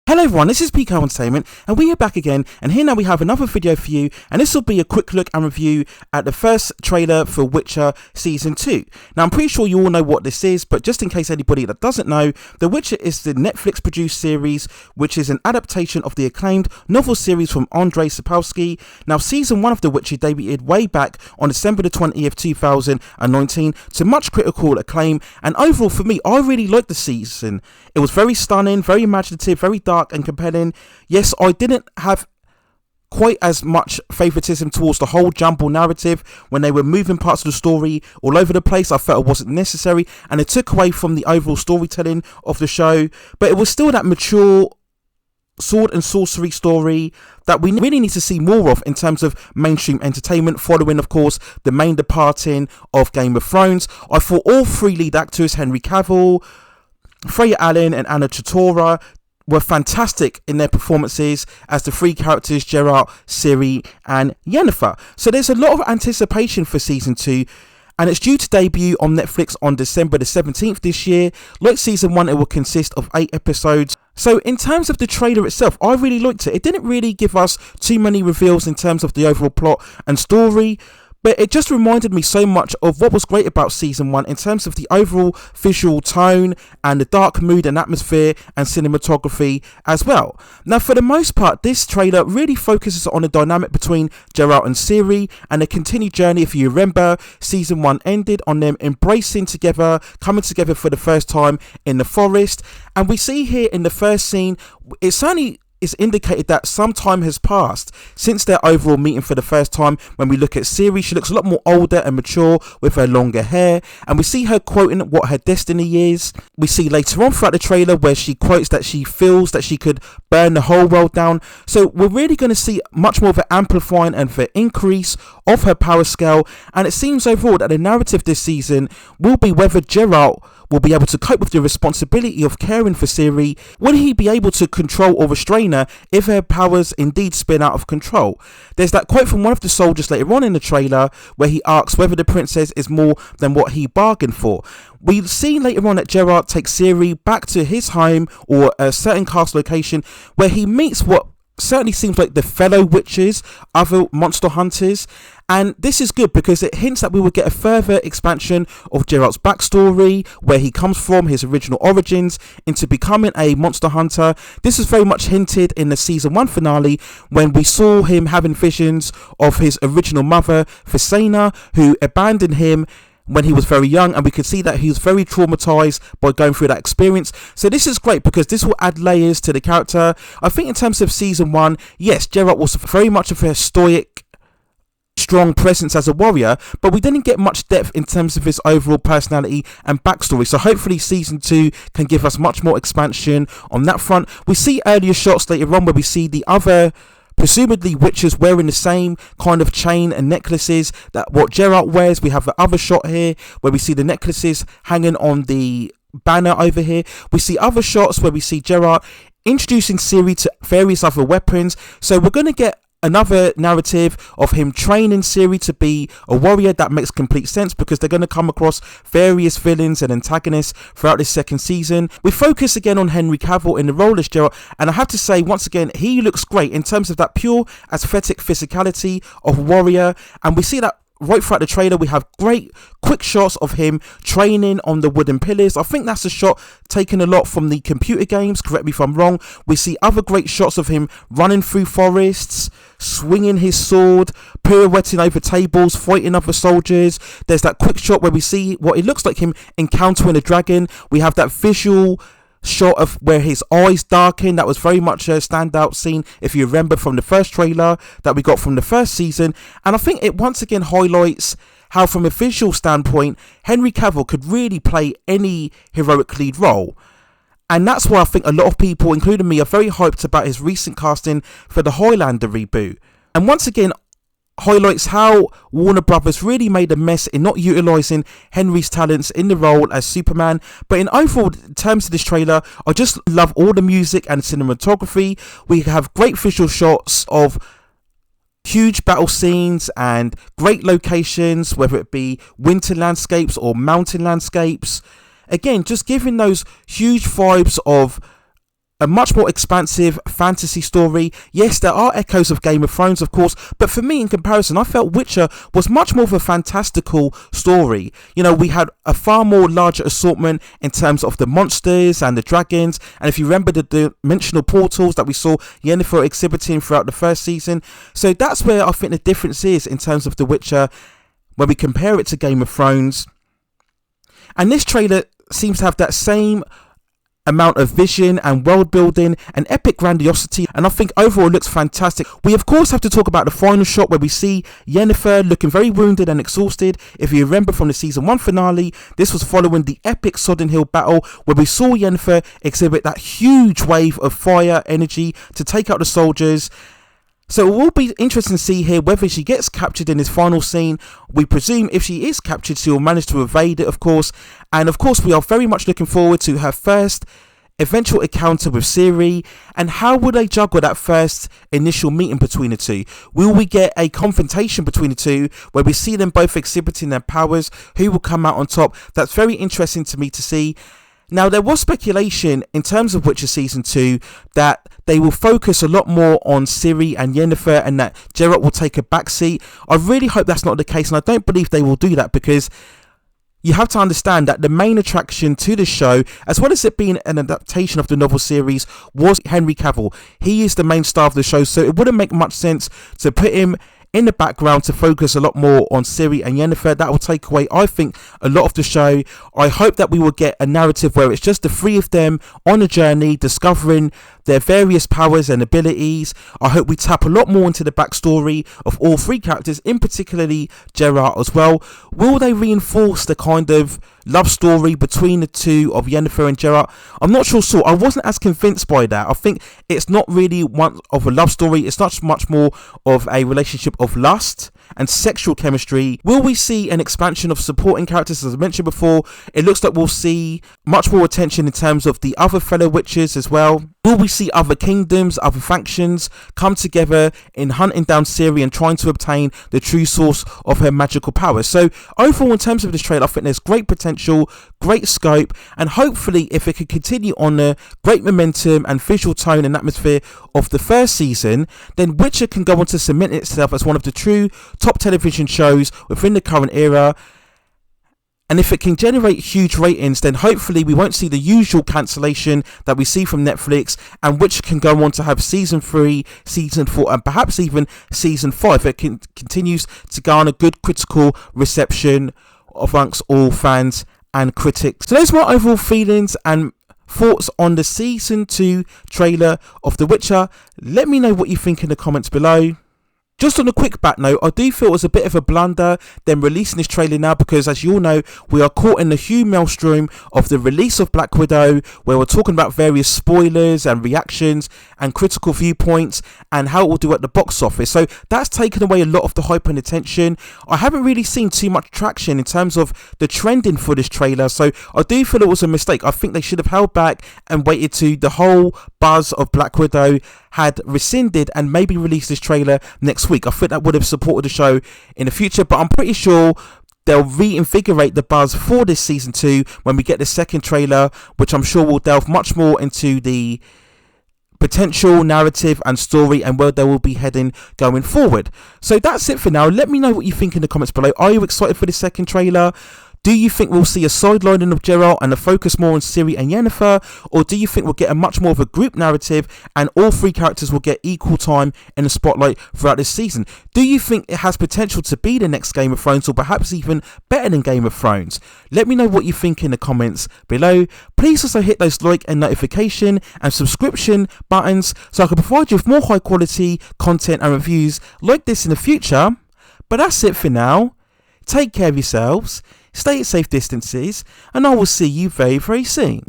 Hello everyone, this is PK Entertainment and we are back again, and here now we have another video for you, and this will be a quick look and review at the first trailer for Witcher Season 2. Now I'm pretty sure you all know what this is, but just in case anybody that doesn't know, The Witcher is the Netflix produced series which is an adaptation of the acclaimed novel series from Andrezj Sapowski. Now Season 1 of The Witcher debuted way back on December the 20th 2019 to much critical acclaim, and overall for me I really liked the season. It was very stunning, very imaginative, very dark and compelling. Yes, I didn't have quite as much favoritism towards the whole jumble narrative when they were moving parts of the story all over the place. I felt it wasn't necessary and it took away from the overall storytelling of the show, but it was still that mature sword and sorcery story that we really need to see more of in terms of mainstream entertainment, following of course the main departing of Game of Thrones. I thought all three lead actors, Henry Cavill, Freya Allen and Anna Tortora, were fantastic in their performances as the three characters Geralt, Ciri and Yennefer. So there's a lot of anticipation for Season 2, and it's due to debut on Netflix on December the 17th this year. Like Season 1, it will consist of 8 episodes. So in terms of the trailer itself, I really liked it. It didn't really give us too many reveals in terms of the overall plot and story, but it just reminded me so much of what was great about Season 1 in terms of the overall visual tone and the dark mood and atmosphere and cinematography as well. Now, for the most part, this trailer really focuses on the dynamic between Geralt and Ciri and the continued journey. If you remember, Season 1 ended on them embracing together, coming together for the first time in the forest. And we see here in the first scene, it certainly is indicated that some time has passed since their overall meeting for the first time. When we look at Ciri, she looks a lot more older and mature with her longer hair, and we see her quoting what her destiny is. We see later on throughout the trailer where she quotes that she feels that she could burn the whole world down. So we're really going to see much more of an amplifying and the increase of her power scale, and it seems overall that the narrative this season will be whether Geralt will be able to cope with the responsibility of caring for Ciri. Will he be able to control or restrain her if her powers indeed spin out of control? There's that quote from one of the soldiers later on in the trailer where he asks whether the princess is more than what he bargained for. We'll see later on that Geralt takes Ciri back to his home or a certain castle location where he meets what certainly seems like the fellow witches, other monster hunters, and this is good because it hints that we will get a further expansion of Geralt's backstory, where he comes from, his original origins, into becoming a monster hunter. This is very much hinted in the Season 1 finale when we saw him having visions of his original mother, Visena, who abandoned him when he was very young, and we could see that he was very traumatized by going through that experience. So this is great because this will add layers to the character. I think in terms of Season 1, yes, Geralt was very much of a stoic, strong presence as a warrior, but we didn't get much depth in terms of his overall personality and backstory. So hopefully Season 2 can give us much more expansion on that front. We see earlier shots later on where we see the other presumably witches wearing the same kind of chain and necklaces that what Geralt wears. We have the other shot here where we see the necklaces hanging on the banner over here. We see other shots where we see Geralt introducing Ciri to various other weapons. So we're going to get another narrative of him training Ciri to be a warrior. That makes complete sense because they're going to come across various villains and antagonists throughout this second season. We focus again on Henry Cavill in the role as Geralt, and I have to say once again he looks great in terms of that pure aesthetic physicality of warrior, and we see that right throughout the trailer. We have great quick shots of him training on the wooden pillars. I think that's a shot taken a lot from the computer games, correct me if I'm wrong. We see other great shots of him running through forests, swinging his sword, pirouetting over tables, fighting other soldiers. There's that quick shot where we see what it looks like him encountering a dragon. We have that visual shot of where his eyes darken. That was very much a standout scene, if you remember, from the first trailer that we got from the first season. And I think it once again highlights how, from a visual standpoint, Henry Cavill could really play any heroic lead role. And that's why I think a lot of people, including me, are very hyped about his recent casting for the Highlander reboot. And once again highlights how Warner Brothers really made a mess in not utilising Henry's talents in the role as Superman. But in overall terms of this trailer, I just love all the music and cinematography. We have great visual shots of huge battle scenes and great locations, whether it be winter landscapes or mountain landscapes. Again, just giving those huge vibes of a much more expansive fantasy story. Yes, there are echoes of Game of Thrones, of course, but for me, in comparison, I felt Witcher was much more of a fantastical story. You know, we had a far more larger assortment in terms of the monsters and the dragons, and if you remember the dimensional portals that we saw Yennefer exhibiting throughout the first season. So that's where I think the difference is in terms of The Witcher when we compare it to Game of Thrones. And this trailer seems to have that same amount of vision and world building and epic grandiosity, and I think overall it looks fantastic. We of course have to talk about the final shot where we see Yennefer looking very wounded and exhausted. If you remember from the season 1 finale, this was following the epic Sodden Hill battle where we saw Yennefer exhibit that huge wave of fire energy to take out the soldiers. So it will be interesting to see here whether she gets captured in this final scene. We presume if she is captured, she will manage to evade it, of course. And of course, we are very much looking forward to her first eventual encounter with Ciri. And how will they juggle that first initial meeting between the two? Will we get a confrontation between the two where we see them both exhibiting their powers? Who will come out on top? That's very interesting to me to see. Now, there was speculation in terms of Witcher Season 2 that they will focus a lot more on Ciri and Yennefer and that Geralt will take a backseat. I really hope that's not the case, and I don't believe they will do that, because you have to understand that the main attraction to the show, as well as it being an adaptation of the novel series, was Henry Cavill. He is the main star of the show, so it wouldn't make much sense to put him in the background to focus a lot more on Ciri and Yennefer. That will take away, I think, a lot of the show. I hope that we will get a narrative where it's just the three of them on a journey discovering their various powers and abilities. I hope we tap a lot more into the backstory of all three characters, in particularly Geralt as well. Will they reinforce the kind of love story between the two of Yennefer and Geralt? I'm not sure. So I wasn't as convinced by that. I think it's not really one of a love story. It's not much more of a relationship of lust and sexual chemistry. Will we see an expansion of supporting characters? As I mentioned before, it looks like we'll see much more attention in terms of the other fellow witches as well. Will we see other kingdoms, other factions come together in hunting down Ciri and trying to obtain the true source of her magical powers? So overall, in terms of this trailer, I think there's great potential, great scope, and hopefully if it could continue on the great momentum and visual tone and atmosphere of the first season, then Witcher can go on to cement itself as one of the true top television shows within the current era. And if it can generate huge ratings, then hopefully we won't see the usual cancellation that we see from Netflix, and which can go on to have season 3, season 4, and perhaps even season 5. It continues to garner good critical reception amongst all fans and critics. So those are my overall feelings and thoughts on the season 2 trailer of The Witcher. Let me know what you think in the comments below. Just on a quick back note, I do feel it was a bit of a blunder them releasing this trailer now, because as you all know, we are caught in the huge maelstrom of the release of Black Widow, where we're talking about various spoilers and reactions and critical viewpoints and how it will do at the box office. So that's taken away a lot of the hype and attention. I haven't really seen too much traction in terms of the trending for this trailer, so I do feel it was a mistake. I think they should have held back and waited to the whole buzz of Black Widow had rescinded and maybe released this trailer next week. I think that would have supported the show in the future, but I'm pretty sure they'll reinvigorate the buzz for this season 2 when we get the second trailer, which I'm sure will delve much more into the potential narrative and story and where they will be heading going forward. So that's it for now. Let me know what you think in the comments below. Are you excited for the second trailer? Do you think we'll see a sidelining of Geralt and a focus more on Ciri and Yennefer? Or do you think we'll get a much more of a group narrative and all three characters will get equal time in the spotlight throughout this season? Do you think it has potential to be the next Game of Thrones, or perhaps even better than Game of Thrones? Let me know what you think in the comments below. Please also hit those like and notification and subscription buttons so I can provide you with more high quality content and reviews like this in the future. But that's it for now. Take care of yourselves. Stay at safe distances, and I will see you very, very soon.